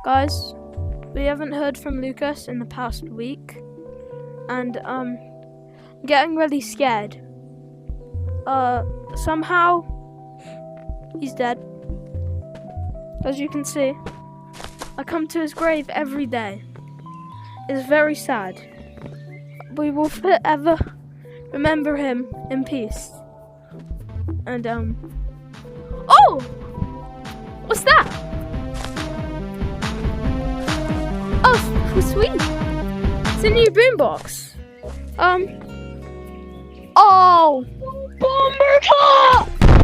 Guys, we haven't heard from Lucas in the past week, and I'm getting really scared. Somehow he's dead. As you can see, I come to his grave every day. It's very sad. We will forever remember him in peace. And oh! What's that? Oh, sweet! It's a new boombox. Oh! Bomber Car!